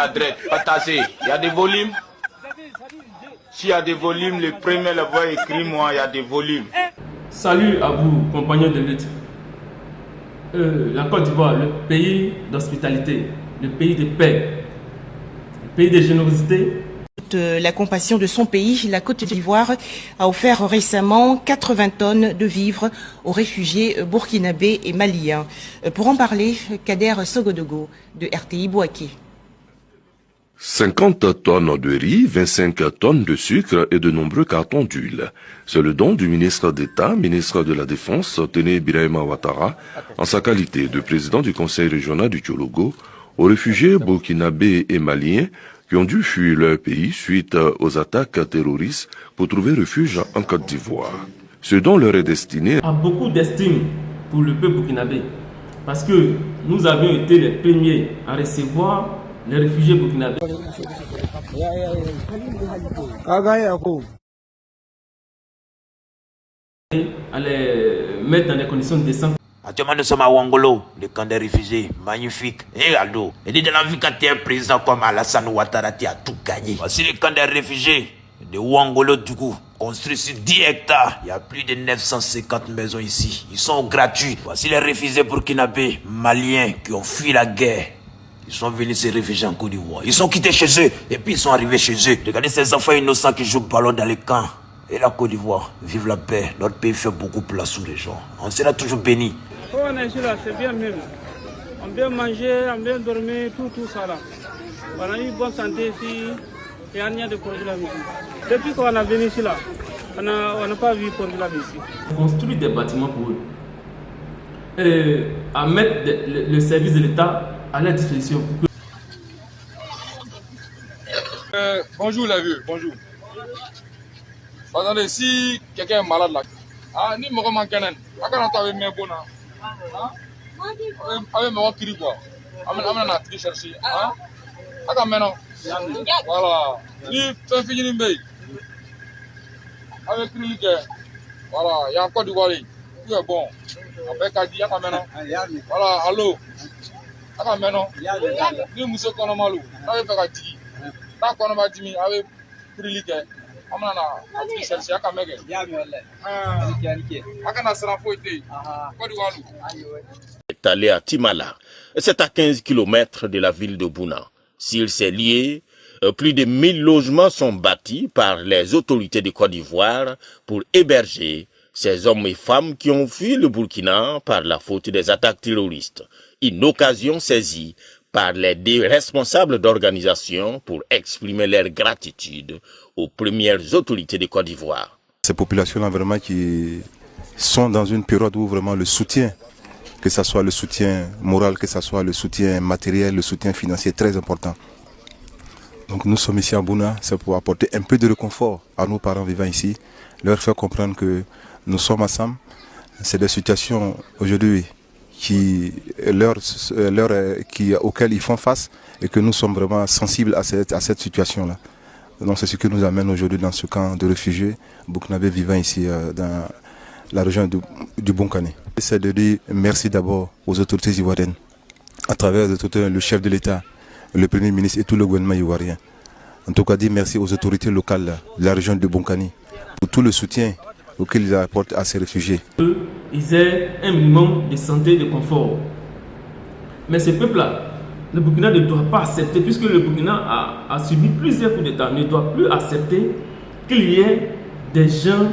la droite, Patassé. Il y a des volumes. S'il y a des volumes, le premier là-bas écrit moi, il y a des volumes. Salut à vous, compagnons de lutte. La Côte d'Ivoire, le pays d'hospitalité, le pays de paix, le pays de générosité. La compassion de son pays, la Côte d'Ivoire a offert récemment 80 tonnes de vivres aux réfugiés burkinabés et maliens. Pour en parler, Kader Sogodogo de RTI Bouaké. 50 tonnes de riz, 25 tonnes de sucre et de nombreux cartons d'huile. C'est le don du ministre d'État, ministre de la Défense, Téné Birahima Ouattara, en sa qualité de président du conseil régional du Tchologo, aux réfugiés burkinabés et maliens qui ont dû fuir leur pays suite aux attaques terroristes pour trouver refuge en Côte d'Ivoire. Ce don leur est destiné à beaucoup d'estime pour le peuple burkinabé, parce que nous avions été les premiers à recevoir les réfugiés burkinabés. À les mettre dans des conditions décentes. Actuellement, nous sommes à Ouangolo, le camp des réfugiés, magnifique. Et Aldo, et dit de la vie quand tu es un président comme Alassane Ouattara, tu as tout gagné. Voici le camp des réfugiés de Ouangolo, du coup, construit sur 10 hectares. Il y a plus de 950 maisons ici. Ils sont gratuits. Voici les réfugiés burkinabés, maliens, qui ont fui la guerre. Ils sont venus se réfugier en Côte d'Ivoire. Ils sont quittés chez eux, et puis ils sont arrivés chez eux. Regardez ces enfants innocents qui jouent au ballon dans les camps. Et la Côte d'Ivoire, vive la paix. Notre pays fait beaucoup place sous les gens. On sera toujours bénis. Quand on est ici là, c'est bien même. On bien manger, on bien dormir, tout ça là. On a eu bonne santé ici, il n'y a rien de problème ici. Depuis qu'on a venu ici là, on n'a pas vu de problème ici. On construit des bâtiments pour eux. Et à mettre le service de l'État à leur disposition. Bonjour les vieux, bonjour. Attendez, si quelqu'un est malade là, ni me remanque un an, avec mes bonnes. Avec mon cri quoi. Amène à te chercher. Maintenant. Voilà. Ni fais finir une veille. Avec cri voilà, il y a encore du volet. Tout est bon. Avec Adi, maintenant. Voilà, allô. Maintenant. Ni monsieur Konomalou. Avec Adi. Tant qu'on a dit, avec cri est allé à Timala. C'est à 15 km de la ville de Bouna. S'il s'est lié, plus de 1000 logements sont bâtis par les autorités de Côte d'Ivoire pour héberger ces hommes et femmes qui ont fui le Burkina par la faute des attaques terroristes. Une occasion saisie par les deux responsables d'organisation pour exprimer leur gratitude aux premières autorités de Côte d'Ivoire. Ces populations-là vraiment qui sont dans une période où vraiment le soutien, que ce soit le soutien moral, que ce soit le soutien matériel, le soutien financier est très important. Donc nous sommes ici à Bouna, c'est pour apporter un peu de réconfort à nos parents vivant ici, leur faire comprendre que nous sommes ensemble. C'est des situations aujourd'hui auxquelles ils font face et que nous sommes vraiment sensibles à cette situation-là. Donc c'est ce qui nous amène aujourd'hui dans ce camp de réfugiés burkinabés vivant ici dans la région du Bonkani. C'est de dire merci d'abord aux autorités ivoiriennes, à travers le chef de l'État, le Premier ministre et tout le gouvernement ivoirien. En tout cas, dire merci aux autorités locales de la région du Bonkani pour tout le soutien auquel ils apportent à ces réfugiés. Ils aient un minimum de santé et de confort. Mais ce peuple-là, le Burkina ne doit pas accepter, puisque le Burkina a subi plusieurs coups d'État, ne doit plus accepter qu'il y ait des gens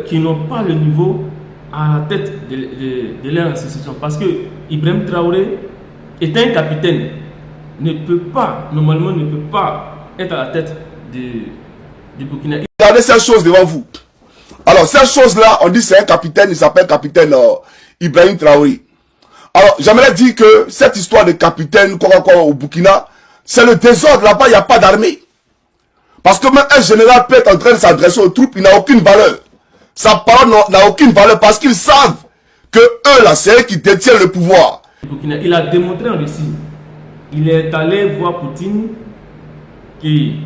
qui n'ont pas le niveau à la tête de leur institution. Parce que Ibrahim Traoré est un capitaine, normalement ne peut pas être à la tête du Burkina. Regardez cette chose devant vous. Alors, cette chose-là, on dit c'est un capitaine, il s'appelle capitaine Ibrahim Traoré. Alors, j'aimerais dire que cette histoire de capitaine au Burkina, c'est le désordre. Là-bas, il n'y a pas d'armée. Parce que même un général peut être en train de s'adresser aux troupes, il n'a aucune valeur. Sa parole n'a aucune valeur parce qu'ils savent que eux, là, c'est eux qui détiennent le pouvoir. Burkina, il a démontré en Russie. Il est allé voir Poutine, qui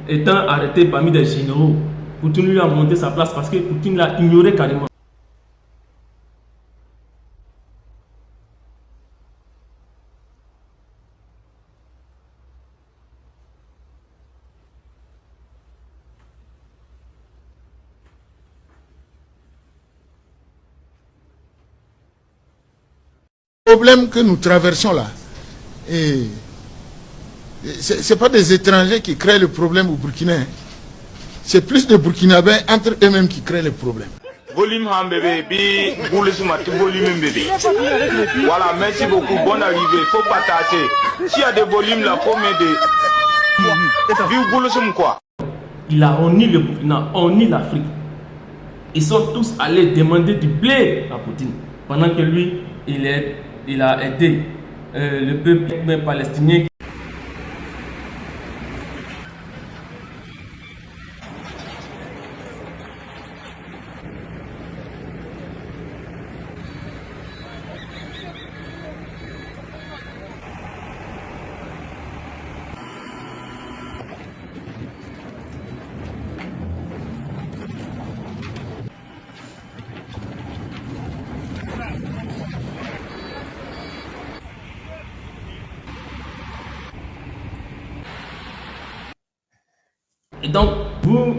étant arrêté parmi des généraux, Poutine lui a monté sa place parce que Poutine l'a ignoré carrément. problèmes que nous traversons là, ce n'est pas des étrangers qui créent le problème au Burkina. C'est plus des Burkinabés entre eux-mêmes qui créent le problème. Volume han bébé, bi bouleusumati volume bébé. Voilà, merci beaucoup, bonne arrivée, faut partager. S'il y a des volumes là, faut m'aider. Vive bouleusum quoi. Il a honni le Burkina, honni l'Afrique. Ils sont tous allés demander du blé à Poutine. Pendant que lui, il a aidé le peuple palestinien. Et donc, vous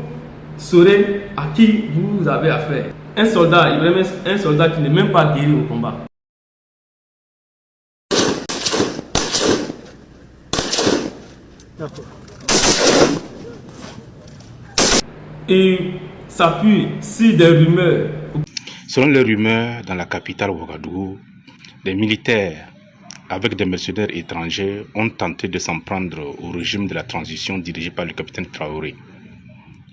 saurez à qui vous avez affaire. Un soldat, un soldat qui n'est même pas guéri au combat. Et s'appuie sur des rumeurs. Selon les rumeurs, dans la capitale Ouagadougou, des militaires avec des mercenaires étrangers ont tenté de s'en prendre au régime de la transition dirigé par le capitaine Traoré.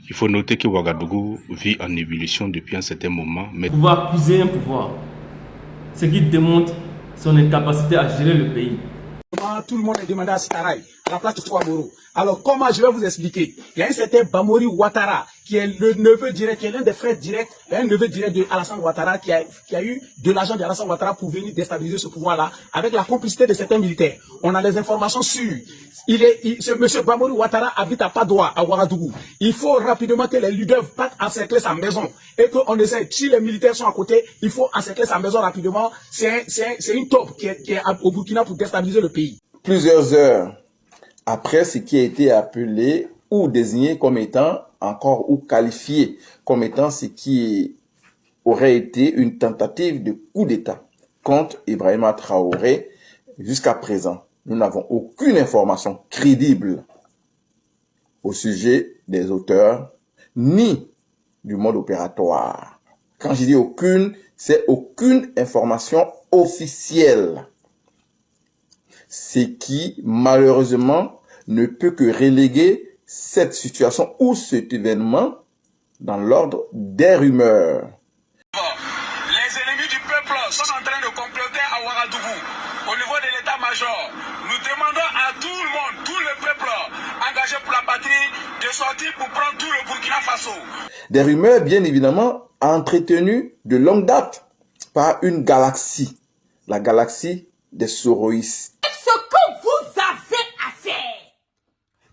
Il faut noter que Ouagadougou vit en ébullition depuis un certain moment. Mais pouvoir accuser un pouvoir, ce qui démontre son incapacité à gérer le pays. Tout le monde est demandé à Sitaray, à la place de Touaboro. Alors comment je vais vous expliquer? Il y a un certain Bamori Ouattara, qui est le neveu direct, qui est l'un des frères directs, un neveu direct de Alassane Ouattara, qui a eu de l'argent d'Alassane Ouattara pour venir déstabiliser ce pouvoir-là, avec la complicité de certains militaires. On a les informations sûres. Ce monsieur Bamori Ouattara habite à Padoua, à Ouagadougou. Il faut rapidement que les leaders partent encercler sa maison. Et qu'on essaie, si les militaires sont à côté, il faut encercler sa maison rapidement. C'est une taupe qui est au Burkina pour déstabiliser le pays. Plusieurs heures après ce qui a été appelé ou désigné comme étant encore ou qualifié comme étant ce qui aurait été une tentative de coup d'État contre Ibrahima Traoré, jusqu'à présent, nous n'avons aucune information crédible au sujet des auteurs ni du mode opératoire. Quand je dis aucune, c'est aucune information officielle. Ce qui, malheureusement, ne peut que reléguer cette situation ou cet événement dans l'ordre des rumeurs. Les ennemis du peuple sont en train de comploter à Ouagadougou. Au niveau de l'état-major, nous demandons à tout le monde, tout le peuple engagé pour la patrie, de sortir pour prendre tout le Burkina Faso. Des rumeurs, bien évidemment, entretenues de longue date par une galaxie, la galaxie des Soroïstes. Ce que vous avez à faire,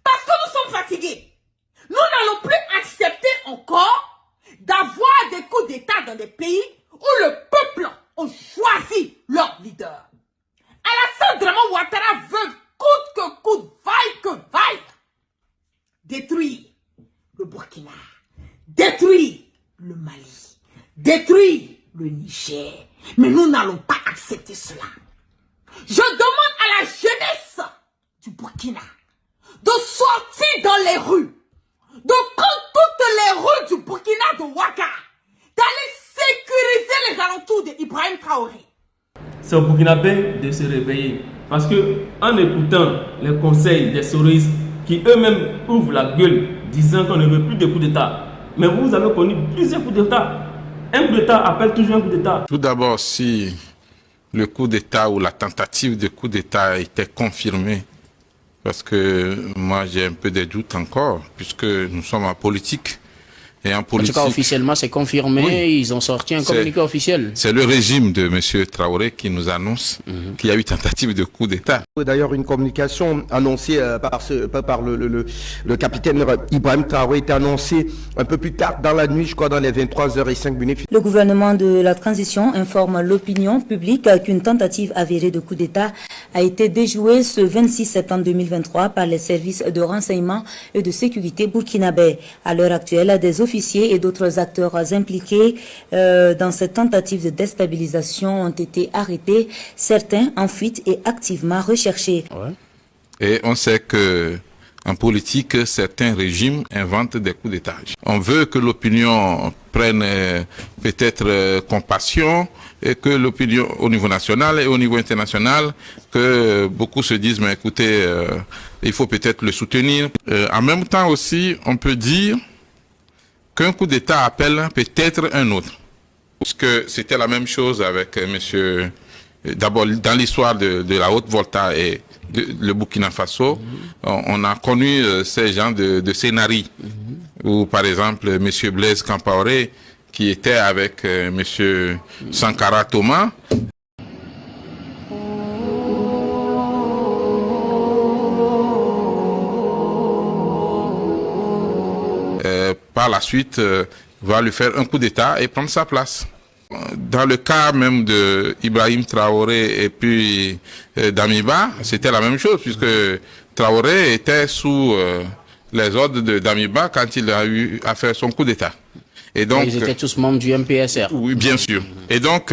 parce que nous sommes fatigués, nous n'allons plus accepter encore d'avoir des coups d'État dans des pays où le peuple a choisi leur leader. Alassane Draman Ouattara veut coûte que coûte, vaille que vaille, détruire le Burkina, détruire le Mali, détruire le Niger. Mais nous n'allons pas accepter cela. Je demande à la jeunesse du Burkina de sortir dans les rues, de prendre toutes les rues du Burkina de Ouaga, d'aller sécuriser les alentours d'Ibrahim Traoré. C'est au Burkinabé de se réveiller. Parce que en écoutant les conseils des Soroïstes qui eux-mêmes ouvrent la gueule disant qu'on ne veut plus de coup d'État, mais vous avez connu plusieurs coups d'État. Un coup d'État appelle toujours un coup d'État. tout d'abord, si le coup d'État ou la tentative de coup d'État était confirmée, parce que moi j'ai un peu des doutes encore, puisque nous sommes en politique. Et en politique, tout cas, officiellement, c'est confirmé. Oui, ils ont sorti un communiqué officiel. C'est le régime de M. Traoré qui nous annonce qu'il y a eu tentative de coup d'État. D'ailleurs, une communication annoncée par le capitaine Ibrahim Traoré est annoncée un peu plus tard dans la nuit, je crois dans les 23h05. Le gouvernement de la transition informe l'opinion publique qu'une tentative avérée de coup d'État a été déjouée ce 26 septembre 2023 par les services de renseignement et de sécurité burkinabais. À l'heure actuelle, des officiers et d'autres acteurs impliqués dans cette tentative de déstabilisation ont été arrêtés, certains en fuite et activement recherchés. Ouais. Et on sait que en politique, certains régimes inventent des coups d'État. On veut que l'opinion prenne peut-être compassion et que l'opinion au niveau national et au niveau international, que beaucoup se disent, mais écoutez, il faut peut-être le soutenir. En même temps aussi, on peut dire qu'un coup d'État appelle peut-être un autre. Parce que c'était la même chose avec monsieur, d'abord dans l'histoire de la Haute-Volta et le Burkina Faso, on a connu ces gens de scénarii, où par exemple monsieur Blaise Compaoré, qui était avec monsieur Sankara Thomas. Par la suite, va lui faire un coup d'État et prendre sa place. Dans le cas même de Ibrahim Traoré et puis Damiba, c'était la même chose, puisque Traoré était sous les ordres de Damiba quand il a eu à faire son coup d'État. Et donc, ils étaient tous membres du MPSR. Oui, bien sûr. Et donc,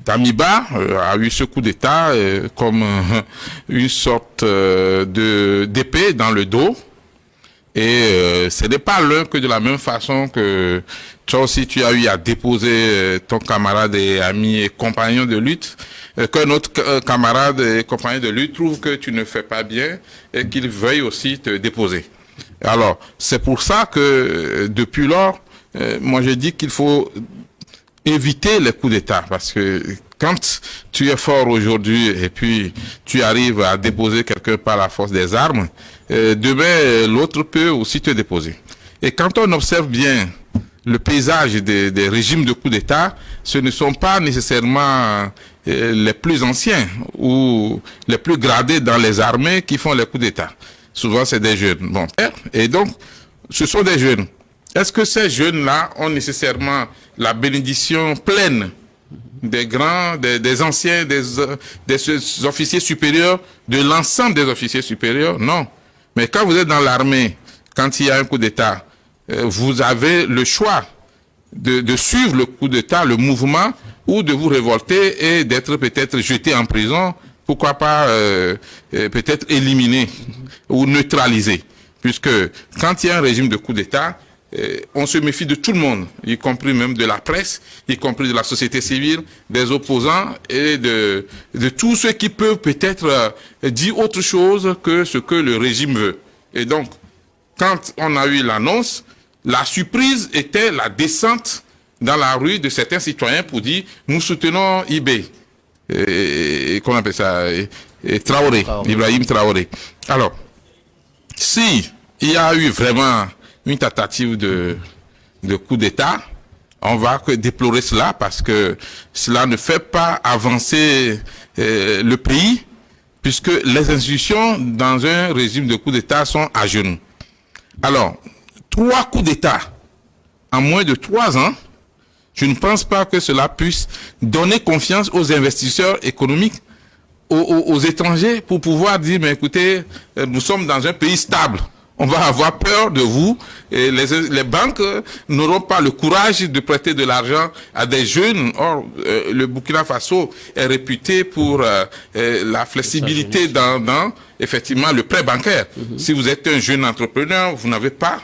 Damiba a eu ce coup d'État comme une sorte d'épée dans le dos. Et ce n'est pas l'un que de la même façon que toi aussi tu as eu à déposer ton camarade et ami et compagnon de lutte, qu'un autre camarade et compagnon de lutte trouve que tu ne fais pas bien et qu'il veuille aussi te déposer. Alors, c'est pour ça que depuis lors, moi je dis qu'il faut éviter les coups d'État, parce que quand tu es fort aujourd'hui et puis tu arrives à déposer quelqu'un par la force des armes, demain l'autre peut aussi te déposer. Et quand on observe bien le paysage des régimes de coups d'État, ce ne sont pas nécessairement les plus anciens ou les plus gradés dans les armées qui font les coups d'État. Souvent c'est des jeunes. Bon, et donc ce sont des jeunes. Est-ce que ces jeunes-là ont nécessairement la bénédiction pleine des grands, des anciens, des officiers supérieurs, de l'ensemble des officiers supérieurs? Non. Mais quand vous êtes dans l'armée, quand il y a un coup d'État, vous avez le choix de suivre le coup d'État, le mouvement, ou de vous révolter et d'être peut-être jeté en prison, pourquoi pas peut-être éliminé ou neutralisé. Puisque quand il y a un régime de coup d'État, on se méfie de tout le monde, y compris même de la presse, y compris de la société civile, des opposants et de tous ceux qui peuvent peut-être dire autre chose que ce que le régime veut. Et donc, quand on a eu l'annonce, la surprise était la descente dans la rue de certains citoyens pour dire « nous soutenons IB ». Qu'on appelle ça, Traoré, Ibrahim Traoré. Alors, si il y a eu vraiment une tentative de coup d'État, on va déplorer cela parce que cela ne fait pas avancer le pays, puisque les institutions dans un régime de coup d'État sont à genoux. Alors, 3 coups d'État en moins de 3 ans, je ne pense pas que cela puisse donner confiance aux investisseurs économiques, aux étrangers, pour pouvoir dire, mais écoutez, nous sommes dans un pays stable. On va avoir peur de vous et les banques n'auront pas le courage de prêter de l'argent à des jeunes. Or, le Burkina Faso est réputé pour la flexibilité dans effectivement le prêt bancaire. Si vous êtes un jeune entrepreneur, vous n'avez pas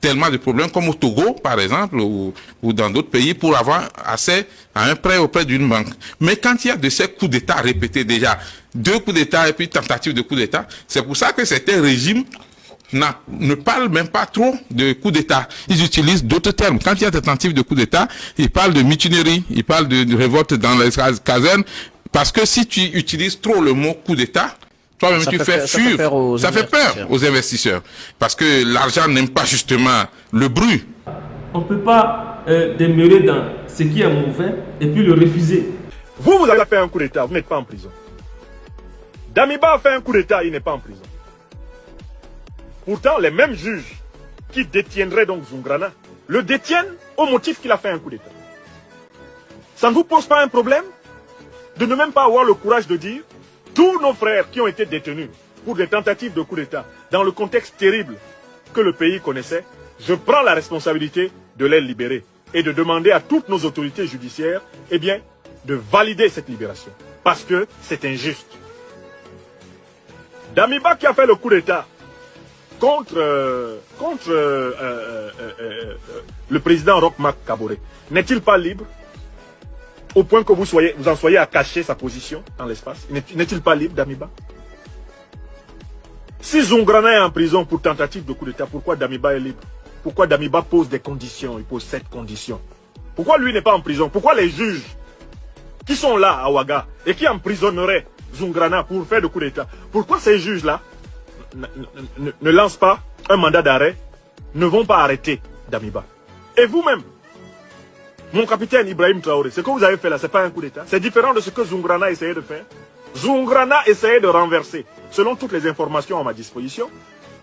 tellement de problèmes comme au Togo, par exemple, ou dans d'autres pays pour avoir accès à un prêt auprès d'une banque. Mais quand il y a de ces coups d'État répétés déjà, 2 coups d'État et puis tentative de coup d'État, c'est pour ça que certains régimes ne parlent même pas trop de coup d'État. Ils utilisent d'autres termes. Quand il y a des tentatives de coup d'État, ils parlent de mutinerie, ils parlent de révolte dans les casernes, parce que si tu utilises trop le mot coup d'État, toi-même tu fais fuir, ça fait peur aux investisseurs. Parce que l'argent n'aime pas justement le bruit. On ne peut pas demeurer dans ce qui est mauvais et puis le refuser. Vous avez fait un coup d'État, vous n'êtes pas en prison. Damiba a fait un coup d'État, il n'est pas en prison. Pourtant, les mêmes juges qui détiendraient donc Zoungrana le détiennent au motif qu'il a fait un coup d'État. Ça ne vous pose pas un problème de ne même pas avoir le courage de dire tous nos frères qui ont été détenus pour des tentatives de coup d'État dans le contexte terrible que le pays connaissait, je prends la responsabilité de les libérer et de demander à toutes nos autorités judiciaires, eh bien, de valider cette libération. Parce que c'est injuste. Damiba qui a fait le coup d'État contre le président Roch Marc Kaboré, n'est-il pas libre au point que vous en soyez à cacher sa position dans l'espace? N'est-il pas libre, Damiba? Si Zungrana est en prison pour tentative de coup d'État, pourquoi Damiba est libre? Pourquoi Damiba pose des conditions? Il pose 7 conditions. Pourquoi lui n'est pas en prison? Pourquoi les juges qui sont là à Ouaga et qui emprisonneraient Zungrana pour faire de coup d'État, pourquoi ces juges-là ne lancent pas un mandat d'arrêt, ne vont pas arrêter Damiba? Et vous-même, mon capitaine Ibrahim Traoré, ce que vous avez fait là, ce n'est pas un coup d'État. C'est différent de ce que Zungrana essayait de faire. Zungrana essayait de renverser, selon toutes les informations à ma disposition,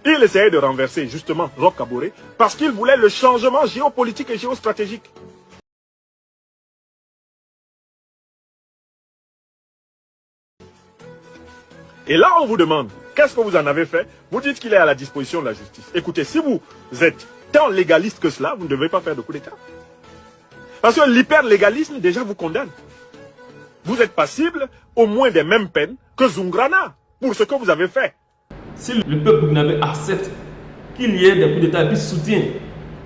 il essayait de renverser justement Roch Kaboré parce qu'il voulait le changement géopolitique et géostratégique. Et là, on vous demande, qu'est-ce que vous en avez fait? Vous dites qu'il est à la disposition de la justice. Écoutez, si vous êtes tant légaliste que cela, vous ne devez pas faire de coup d'État. Parce que l'hyperlégalisme, déjà, vous condamne. Vous êtes passible au moins des mêmes peines que Zungrana pour ce que vous avez fait. Si le peuple burkinabé accepte qu'il y ait des coups d'État et puis soutient,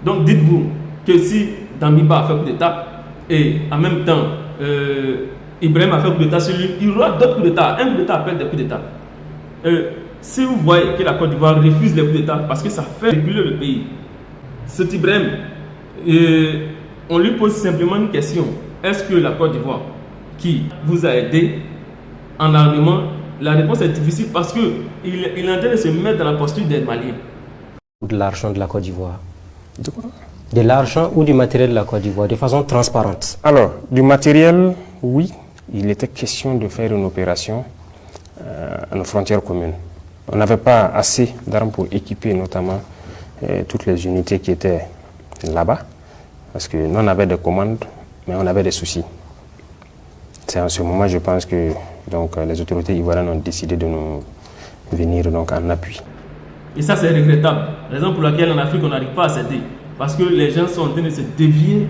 donc dites-vous que si Damiba a fait coup d'État et en même temps Ibrahim a fait coup d'État sur lui, il y aura d'autres coups d'État. Un coup d'État appelle des coups d'État. Si vous voyez que la Côte d'Ivoire refuse les coups d'État parce que ça fait reculer le pays, cet Ibrahim, on lui pose simplement une question. Est-ce que la Côte d'Ivoire qui vous a aidé en armement, la réponse est difficile parce qu'il est en train de se mettre dans la posture des Maliens. De l'argent de la Côte d'Ivoire. De quoi? De l'argent ou du matériel de la Côte d'Ivoire, de façon transparente. Alors, du matériel, oui. Il était question de faire une opération à nos frontières communes. On n'avait pas assez d'armes pour équiper notamment toutes les unités qui étaient là-bas. Parce que nous, on avait des commandes, mais on avait des soucis. C'est en ce moment, je pense que donc, les autorités ivoiriennes ont décidé de nous venir donc, en appui. Et ça, c'est regrettable. Raison pour laquelle en Afrique, on n'arrive pas à s'aider. Parce que les gens sont en train de se dévier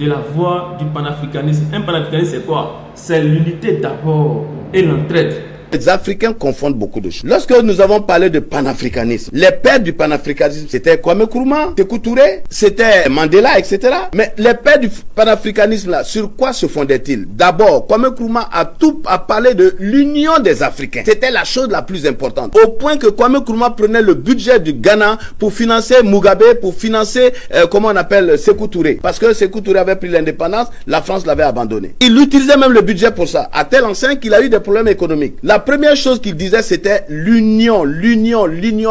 de la voie du panafricanisme. Un panafricanisme, c'est quoi? C'est l'unité d'abord et l'entraide. Les Africains confondent beaucoup de choses. Lorsque nous avons parlé de panafricanisme, les pères du panafricanisme, c'était Kwame Nkrumah, Sékou Touré, c'était Mandela, etc. Mais les pères du panafricanisme, là, sur quoi se fondaient-ils? D'abord, Kwame Nkrumah a parlé de l'union des Africains. C'était la chose la plus importante. Au point que Kwame Nkrumah prenait le budget du Ghana pour financer Mugabe, pour financer, comment on appelle, Sékou Touré. Parce que Sékou Touré avait pris l'indépendance, la France l'avait abandonné. Il utilisait même le budget pour ça, à tel enseigne qu'il a eu des problèmes économiques. La première chose qu'il disait, c'était l'union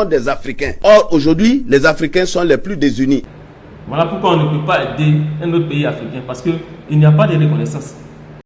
des Africains. Or, aujourd'hui, les Africains sont les plus désunis. Voilà pourquoi on ne peut pas aider un autre pays africain, parce qu'il n'y a pas de reconnaissance.